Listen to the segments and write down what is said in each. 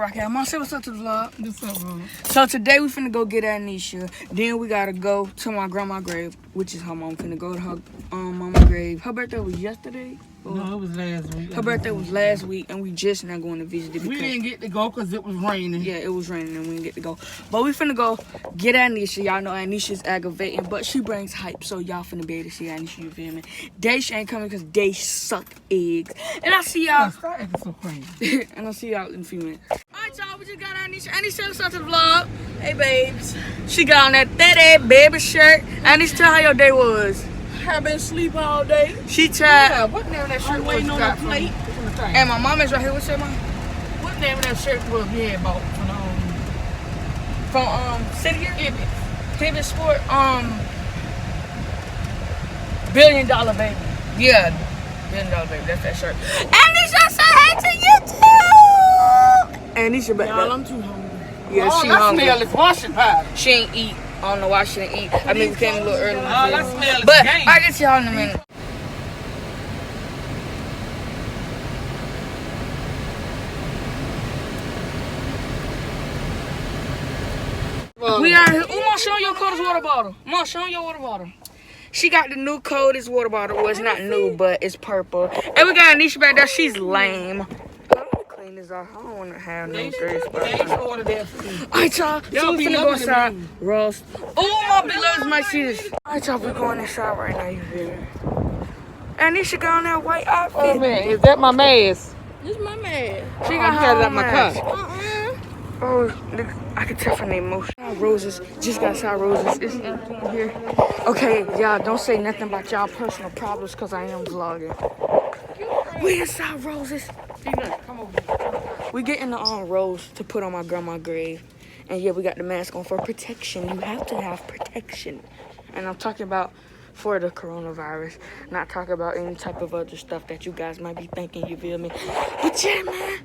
Rocky. Mom, say what's up to the vlog. What's up, bro? So today we finna go get Anisha. Then we gotta go to my grandma's grave, which is her mom. Finna go to her mama's grave. Her birthday was yesterday. No, it was last week. Her birthday was last week, and we just not going to visit it. We didn't get to go because it was raining. Yeah, it was raining, and we didn't get to go. But we finna go get Anisha. Y'all know Anisha's aggravating, but she brings hype, so y'all finna be able to see Anisha, you feel me? Daesh ain't coming because Daesh suck eggs. And I see y'all. Stop acting so crazy. And I'll see y'all in a few minutes. Alright, y'all, we just got Anisha. Anisha, what's up to the vlog? Hey, babes. She got on that 30 baby shirt. Anisha, tell how your day was. I've been sleeping all day. She tried. Yeah, what name of that shirt I'm was waiting you on got the plate. from the thing? And my mom is right here. What's your mom? What name of that shirt was you had bought From City Gear? Ibis? Pivot Sport. $1 billion baby. Yeah. $1 billion baby. That's that shirt. Anisha, say hey to you too. Anisha back Y'all, there. I'm too hungry. Yeah, all she I hungry. smell is washing powder. She ain't eat. I don't know why she didn't eat. I mean, we came a little early. All I smell is But game. I'll get to y'all in a minute. We are here. Ooh, Mom, show your Coda's water bottle. Mom, show your water bottle. She got the new Coda's water bottle. Well, it's not new, but it's purple. And we got Anisha back there. She's lame. I'm gonna clean this off. I don't want to have no dirty spots. Order that for me. Alright, y'all. So Y'all we be finna go loving it, inside. man. Ross. Oh, my beloveds might see this. Alright, y'all. We going inside right now. You feel me? Anisha got on that white outfit. Oh, man, is that my mask? This is my man. She I got got her it own out my mask. car. Oh, look, I can tell from the emotion. Roses, just got side roses. It's empty in here. Okay, y'all, don't say nothing about y'all personal problems because I am vlogging. We inside roses. Come over. We getting the rose to put on my grandma's grave. And yeah, we got the mask on for protection. You have to have protection. And I'm talking about for the coronavirus, not talking about any type of other stuff that you guys might be thinking, you feel me? But yeah, man.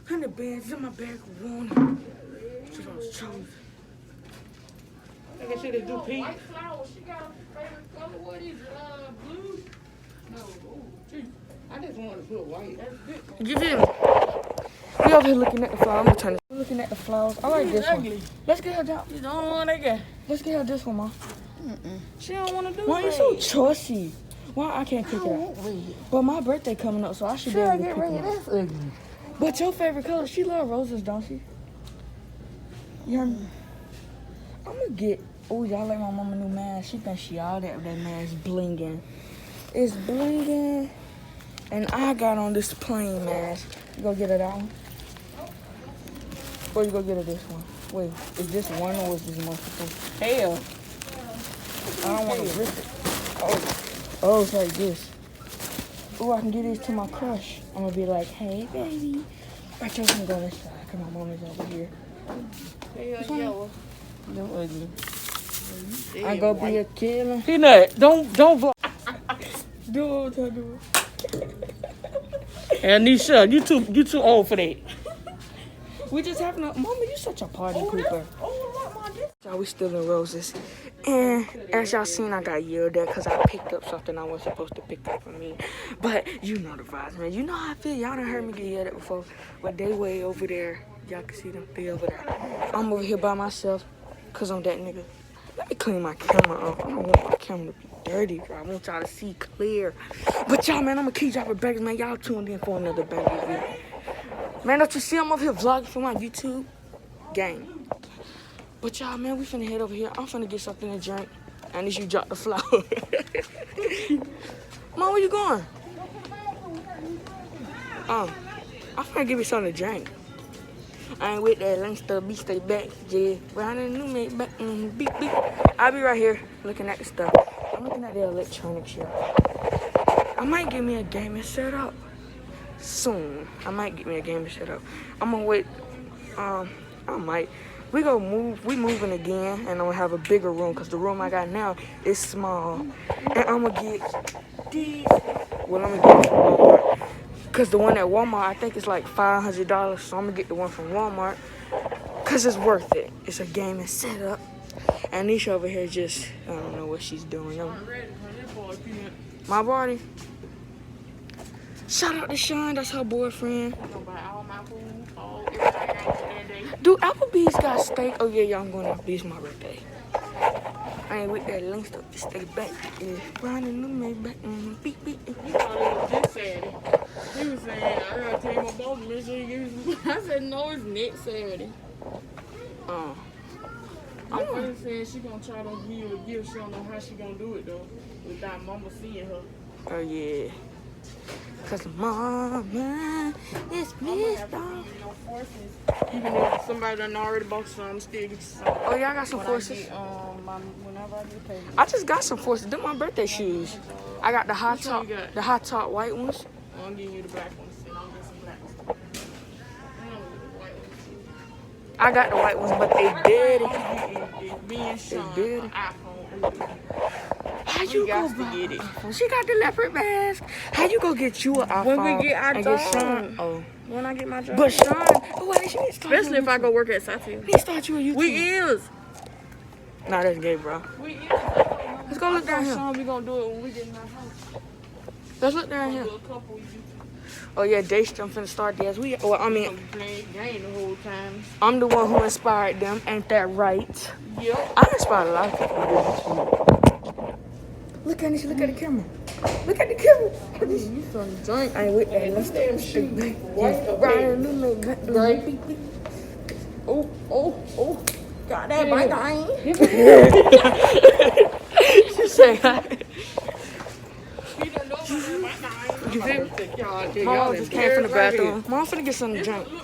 100 bands in my bag of one. She was chosen. I can see they do pink. White flower, she got a favorite color. What is it? Blue? No. Oh, gee. I just want to put white. That's good. You feel me? We over here looking at the flowers. I'm gonna turn this. We're looking at the flowers. I like this one. Let's get her down. You don't want to get. Let's get her this one, Mom. She don't want to do Why it. you so choicy? Why I can't pick it out? But my birthday coming up, so I should be able to pick it out. That's ugly. But your favorite color, she love roses, don't she? You heard me? I'm gonna get. Oh, y'all like my mama new mask. She thinks she all that with that mask blinging. It's blinging. And I got on this plain mask. You go get her that one? Or you go get her this one? Wait, is this one or is this multiple? Hell. I don't want to rip it. Oh, it's like this. Oh, I can give these to my crush. I'm gonna be like, hey, baby. Right, y'all can go this side, because my mom is over here. Hell yellow. Them ugly. I go be a killer. Peanut, don't vlog. Do it. Anisha, you too old for that. We just having a... Mama, you such a party pooper. Y'all, we still in roses. And as y'all seen, I got yelled at because I picked up something I wasn't supposed to pick up for me. But you know the vibes, man. You know how I feel. Y'all done heard me get yelled at before. But they way over there. Y'all can see them. They over there. I'm over here by myself because I'm that nigga. Let me clean my camera up. I don't want my camera to be dirty, bro. I want y'all to see clear. But y'all, man, I'm going to keep dropping bags, man. Y'all tuned in for another banger video. Man, don't you see I'm over here vlogging for my YouTube gang? But y'all, man, we finna head over here. I'm finna get something to drink. I need you to drop the flower. Mom, where you going? I'm finna give you something to drink. I ain't with that Langston beat stay back, yeah. Behind the new mate back, beep, beep. I'll be right here looking at the stuff. I'm looking at the electronics, y'all. I might get me a gaming setup soon. I'm gonna wait. I might. We moving again, and I'm gonna have a bigger room because the room I got now is small. And I'm gonna get these. Well, I'm gonna get it from Walmart because the one at Walmart I think is like $500. So I'm gonna get the one from Walmart because it's worth it. It's a gaming setup. And Nisha over here just, I don't know what she's doing. My body. Shout out to Sean, that's her boyfriend. I'm gonna buy all my food, all everything I want that day. Dude, Applebee's got steak. Oh yeah, y'all, I'm going to Applebee's my birthday. I ain't with that link stuff. Just stay back. Yeah. Brian and them made back. Beep, beep. You thought it was this Saturday. He was saying, I gotta tell my boss, make sure he gives me. I said, no, it's next Saturday. My friend said she gonna try to give you a gift. She don't know how she gonna do it though, without mama seeing her. Oh yeah. Cause mama is missed off. No forces. Even if somebody done already bought some, still get you some. Oh yeah, I got some forces. Whenever I get paid. I just got some forces. They're my birthday shoes. I got the high Which one top, you got? the high top white ones. I'm giving you the black ones, and I'll get some black ones. I got the white ones, but they dirty. Me and Sean, They did. an iPhone. How We you got go to buy get it. iPhone? She got the leopard mask. How you go get you an iPhone? When we get our and job. Sean? Oh, When I get my job. but Sean, oh wait, she needs to start Especially if I go work at Satya. He start you a YouTube. We is. Nah, that's gay, bro. We is. Let's go look down here. Sean, we gonna do it when we get in our house. Let's look down here. Do a couple of you. Oh yeah, Daystrom finna start theirs. Well, I We mean, gonna be playing game the whole time. I'm the one who inspired them. Ain't that right? Yep. I inspired a lot of people to do this. Look at this. Look at the camera. Look at the camera. You some drink. I ain't with that. Let's Damn shoe. White Brian and them make Right. Oh. Got that Yeah. bite, I ain't. She say hi. He done know about that bite, I ain't. You feel me? Take y'all to Mom y'all just in came from the Paris right bathroom. Mom, I'm finna get something to drink. here.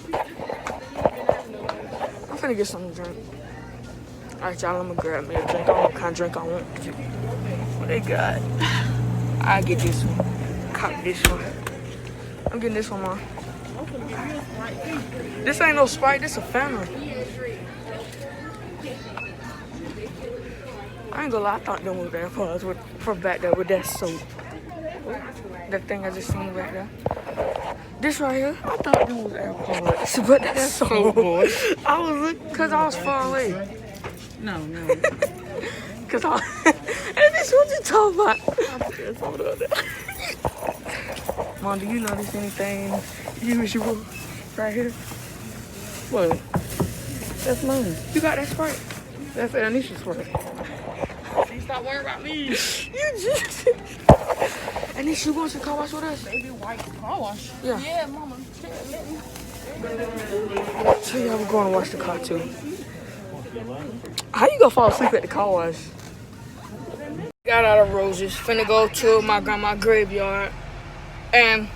I'm finna get something to drink. Alright, y'all, I'm gonna grab me a drink. I don't know what kind of drink I want. What they got? I get this one. Cop this one. I'm getting this one, Mom. This ain't no Sprite. This a Fanta. I ain't gonna lie. I thought them was AirPods from back there with that soap. That thing I just seen back there. This right here, I thought them was AirPods, but that's soap. boy. I was looking because I was far away. No. Cause I, and this what you talking about? Mom, do you notice anything usual right here? What? That's mine. You got that Sprite? That's Anisha's Sprite. See, stop worrying about me. You just. And then she going to the car wash with us? Baby white car wash. Yeah. Yeah, mama. Let me. So yeah, we're going to wash the car too. How you gonna fall asleep at the car wash? Got out of Roses, finna go to my grandma's graveyard, and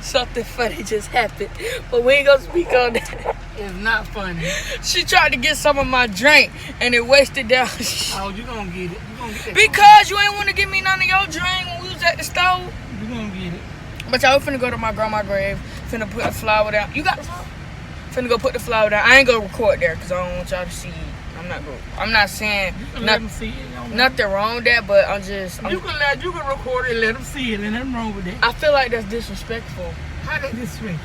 something funny just happened, but we ain't gonna speak on that. It's not funny. She tried to get some of my drink, and it wasted down. Oh, you gonna get it. You gonna get it. Because you ain't wanna give me none of your drink when we was at the stove. You gonna get it. But y'all finna go to my grandma's grave, finna put the flower down. You got the flower? Finna go put the flower down. I ain't gonna record there because I don't want y'all to see. I'm not saying Let them see it. nothing wrong with that, but I'm just. You can record it and let them see it, and nothing wrong with that. I feel like that's disrespectful. How they disrespect?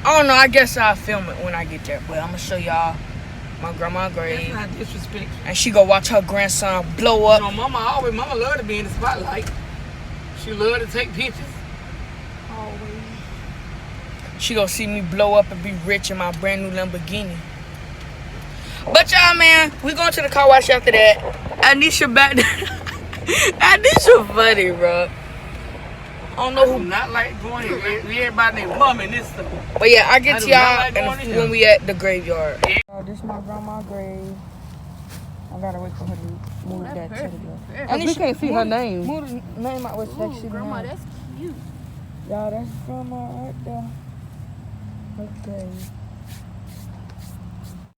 I don't know. I guess I'll film it when I get there. But I'm gonna show y'all my grandma's That's grave, not disrespectful. and she go watch her grandson blow up. You know, mama love to be in the spotlight. She love to take pictures. Always. She gonna see me blow up and be rich in my brand new Lamborghini. But y'all, man, we going to the car wash after that. Anisha back there. Anisha funny, bro. I don't know I do who. not like going here. Everybody named mom in this stuff. But yeah, I get I to do not y'all like going in when here. we at the graveyard. Yeah. This is my grandma's grave. I gotta wait for her to move that to the perfect. And we can't see her name. Move the name out with section. Grandma, that's cute. Y'all, that's grandma right there. Okay.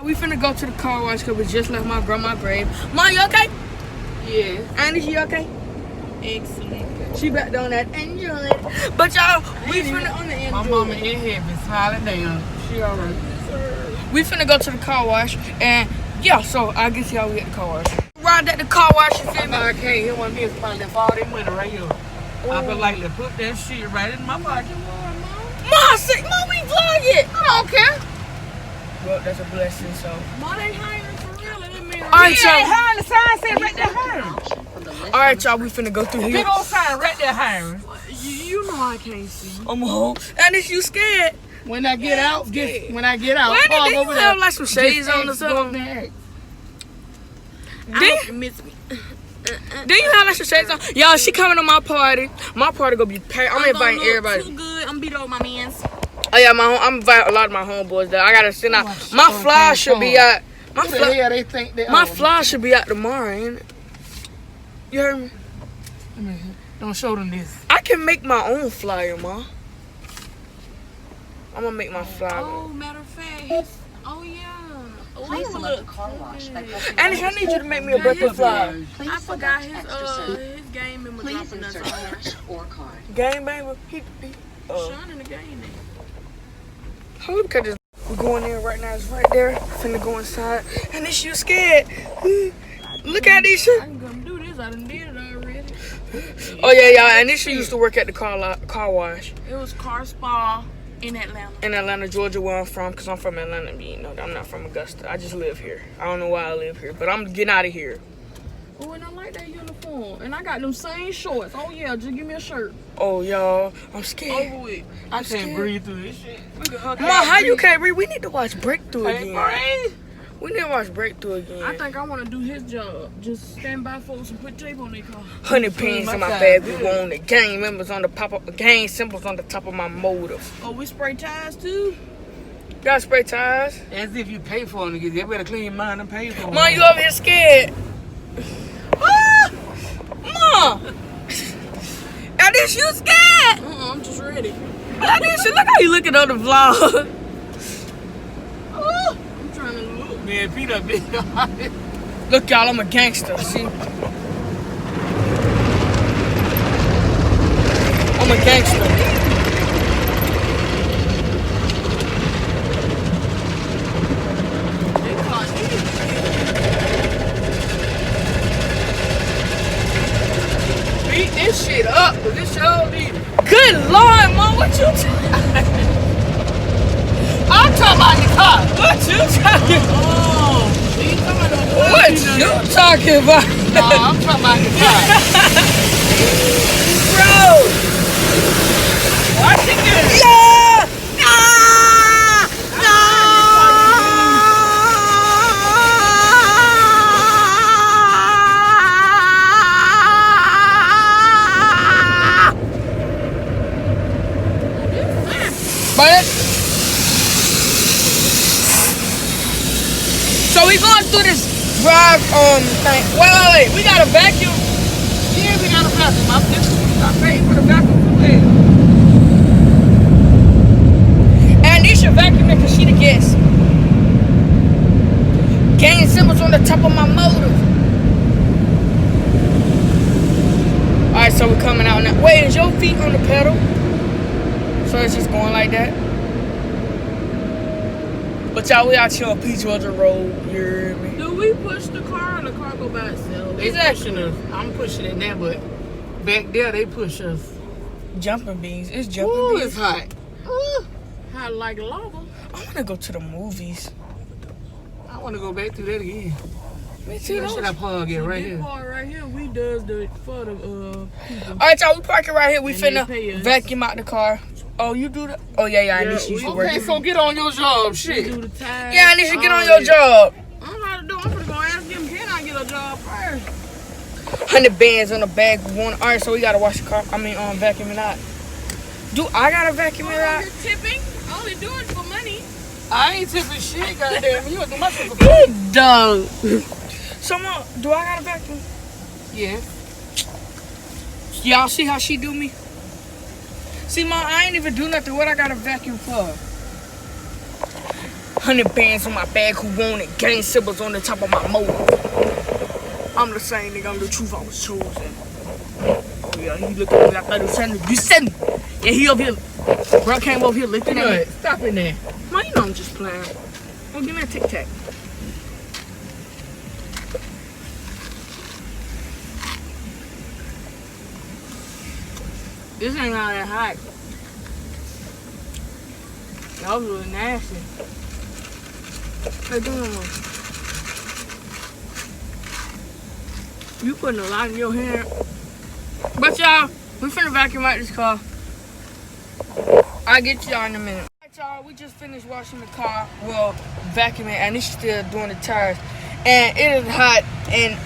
We finna go to the car wash because we just left my grandma's grave. Ma, you okay? Yeah. Annie, she okay? Excellent. She back down that enjoy. But y'all, we finna on the My enjoy. mama in heaven smiling down. She alright. We finna go to the car wash and yeah, so I guess y'all we at the car wash. Ride at the car wash, you feel me? I can't hear one of these probably left all that money right here. I feel like to put that shit right in my pocket. Ma, we vlog it. I don't care. Well, that's a blessing, so. Mom ain't hiring for real. It mean Alright, y'all. hiring. The sign said right there hiring. Alright, y'all, we finna go through here. Big old sign right there hiring. You I can't see. I'm a hoe. And if you scared. When I get out, Why park did over you there. have like some shades on or Just go over something? there. Then you have like some shades on. Y'all, she coming to my party. My party gonna be packed. I'm inviting everybody. Too good. I'm beat over my mans. Oh yeah, I'm inviting a lot of my homeboys there. I gotta send out. My fly should be out. Who the hell they think they My are? fly should be out tomorrow, ain't it? You heard me? Don't show them this. I can make my own flyer, ma. I'm gonna make my flyer. Oh, matter of fact, oh yeah. Please select the car wash by pressing And I need you to make me a birthday flyer. Please I forgot select his extra service. his game member Please dropping us insert on there. cash or card. Game, baby. Sean in the game now. Look at this. We're going in right now. It's right there. Finna go inside. And this you scared. Look at this shit. I can come do this. I done did it already. Oh yeah, y'all. And this shit used to work at the car wash It was Car Spa in Atlanta. in Atlanta, Georgia, where I'm from. Cause I'm from Atlanta. You know, I'm not from Augusta. I just live here. I don't know why I live here, but I'm getting out of here. Oh, and I like that uniform. And I got them same shorts. Oh yeah, just give me a shirt. Oh y'all, I'm scared. Over with. I scared. can't breathe through this shit. Ma, how you can't read? We need to watch Breakthrough Can't again. breathe. We need to watch Breakthrough again. I think I want to do his job. Just stand by folks and put tape on their car. 100 pins in my bag. We want the gang members on the gang symbols on the top of my motor. Oh, we spray tires too? Got spray tires? As if you pay for them to get. They better clean your mind and pay for them. Ma, you over here scared? Ah! Ma! At this you scared? I'm just ready. At this look how you looking on the vlog. I'm trying to look. Man, Peter big. Look, y'all, I'm a gangster. See? I'm a gangster. They caught me. Beat this shit up, cause this show be. Good Lord, Mom, what you I'm talking about the car. What you talking about? What you talking about? No, I'm talking about the car. Bro! Watch it get yeah! But so we going through this drive thing. Wait. We got a vacuum. Yeah, we got a vacuum. I paid for the vacuum for it. And this your vacuum because she the guest. Gang symbols on the top of my motor. Alright, so we're coming out now. Wait, is your feet on the pedal? So it's just going like that? But y'all, we out here on P. Georgia Road. You hear me? Do we push the car or the car go by itself? They pushing us. I'm pushing it now, but back there they push us. Jumping beans. It's jumping Ooh, beans. it's hot. Ooh. Hot like lava. I want to go to the movies. I want to go back through that again. Me too. Where should I plug it? Right This here. part right here, we does the for the people. Alright, y'all, we parking right here. We And they finna pay us. vacuum out the car. Oh, you do that? Oh, yeah. I need you to work. Okay, so get on your job, We shit. do the tires. Yeah, I need you to get on all your that. job. I don't know how to do. I'm gonna go ask him. Can I get a job first? 100 bands on the bag. Alright, so we gotta wash the car. Vacuum it out. Do I gotta vacuum it out? You're tipping. Only doing it for money. I ain't tipping shit, goddamn. You do my shit for Good dog. So, Mom, do I gotta vacuum? Yeah. Y'all see how she do me? See, Mom, I ain't even do nothing. What I gotta vacuum for? 100 bands on my bag. Who want it? Gang symbols on the top of my motor. I'm the same nigga. I'm the truth. I was chosen. Oh, yeah, he looking at me. I thought he was trying to descend. Yeah, he over here. Bro came over here looking at me. Good. Stop in there. Mom, you know I'm just playing. Oh, give me a Tic Tac. This ain't all that hot. That was really nasty. Hey, come on, Mom. You putting a lot in your hair. But y'all, we finna vacuum out this car. I'll get to y'all in a minute. Alright, y'all, we just finished washing the car. Well, vacuuming, and it's still doing the tires. And it is hot. And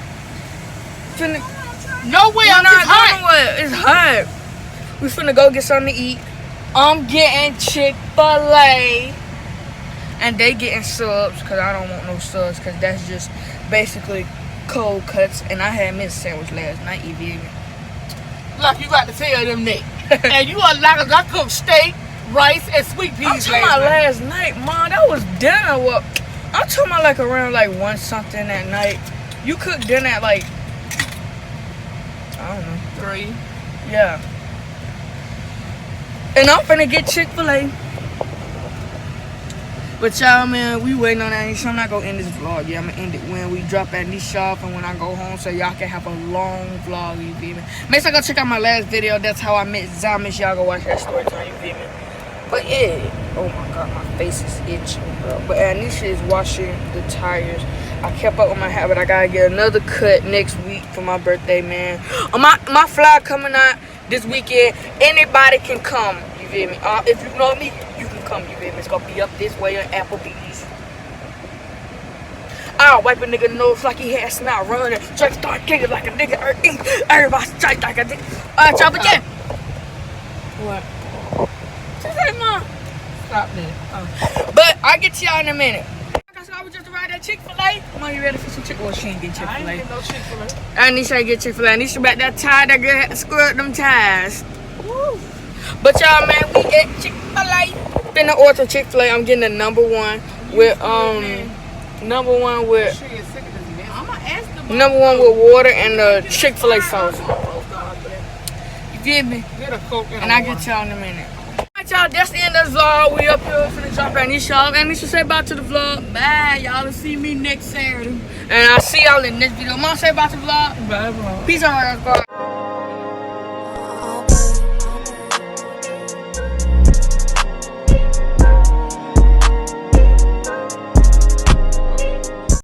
No way, I'm not just hot. doing what? It's hot. We finna go get something to eat. I'm getting Chick-fil-A. And they getting subs, because I don't want no subs, because that's just basically cold cuts. And I had me a sandwich last night, you feel me? Like you got to tell them that. And you are like I cooked steak, rice, and sweet I'm peas talking about last night, Mom. That was dinner. What? I'm talking about like around like 1 something at night. You cooked dinner at like, I don't know, 3. yeah. And I'm finna get Chick-fil-A. But y'all, man, we waiting on that. So I'm not gonna end this vlog. Yeah, I'm gonna end it when we drop at this shop and when I go home, so y'all can have a long vlog. You feel me? Make sure y'all go check out my last video. That's how I met Zamish. Y'all go watch that story time. You feel me? But yeah, oh my god, my face is itching, bro. But Anisha is washing the tires. I kept up with my habit. I gotta get another cut next week for my birthday, man. My fly coming out this weekend. Anybody can come. You feel me? If you know me, you can come. You feel me? It's gonna be up this way at Applebee's. I'll wipe a nigga nose like he had snot running. Just start kicking like a nigga. Everybody strike like a nigga. Alright, y'all, again. What? Mom. Stop that. But I'll get to y'all in a minute. So I was just arrived at Chick-fil-A. Mom, you ready for some Chick-fil-A? Well, she ain't get I Chick-fil-A. ain't get no Chick-fil-A. Anisha ain't get Chick-fil-A. Anisha back that tire that girl had to squirt them tires. Woo. But y'all, man, we at Chick-fil-A. Finna order Chick-fil-A. I'm getting the number one with number one with She is sick of this mess. I'm gonna ask them. number one with water and the Chick-fil-A sauce. You feel me? Get a Coke And I'll get y'all in a minute. Alright, y'all, that's the end of the vlog. We up here finna drop Anisha. Anisha, say bye to the vlog. Bye, y'all will see me next Saturday. And I'll see y'all in the next video. Mom, say bye to the vlog. Bye, bye. Peace out, guys. Bye.